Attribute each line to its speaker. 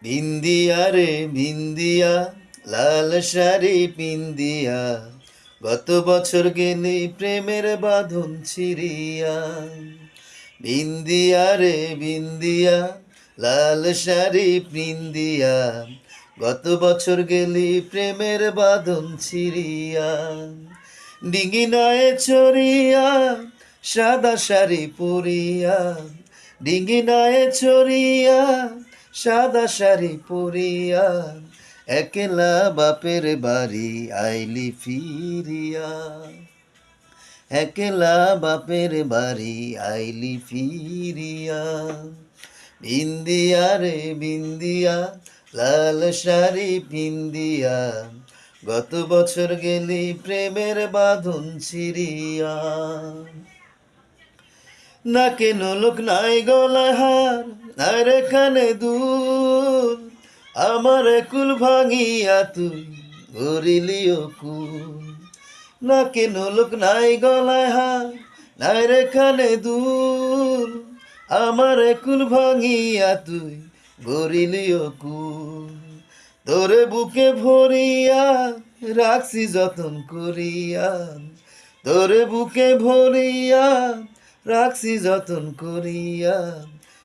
Speaker 1: বিন্দিয়া রে বিন্দিয়া, লাল শাড়ি পিন্দিয়া, গত বছর গেলি প্রেমের বাঁধন ছিড়িয়া। বিন্দিয়া রে বিন্দিয়া, লাল শাড়ি পিন্দিয়া, গত বছর গেলি প্রেমের বাঁধন ছিড়িয়া। ডিঙি নয়ে চড়িয়া, সাদা শাড়ি পরিয়া, ডিঙি নয়ে চড়িয়া, সাদা শাড়ি পরিয়া, একলা বাপের বাড়ি আইলি ফিরিয়া। একলা বাপের বাড়ি আইলি ফিরিয়া। বিন্দিয়া রে বিন্দিয়া, লাল শাড়ি পিন্দিয়া, গত বছর গেলি প্রেমের বাঁধন ছিড়িয়া। নাকে নোলক নাই গলায় হার, নাই রে কানে দুল, আমার কুল ভাঙিয়া তুই গরিলি কুল। নাকে নোলক নাই গলায় হার, নাই রে কানে দুল, আমার কুল ভাঙিয়া তুই গরিলি কুল। তোরে বুকে ভরিয়া রাখছি যতন করিয়া, তোরে বুকে ভরিয়া রাখছি যতন করিয়া,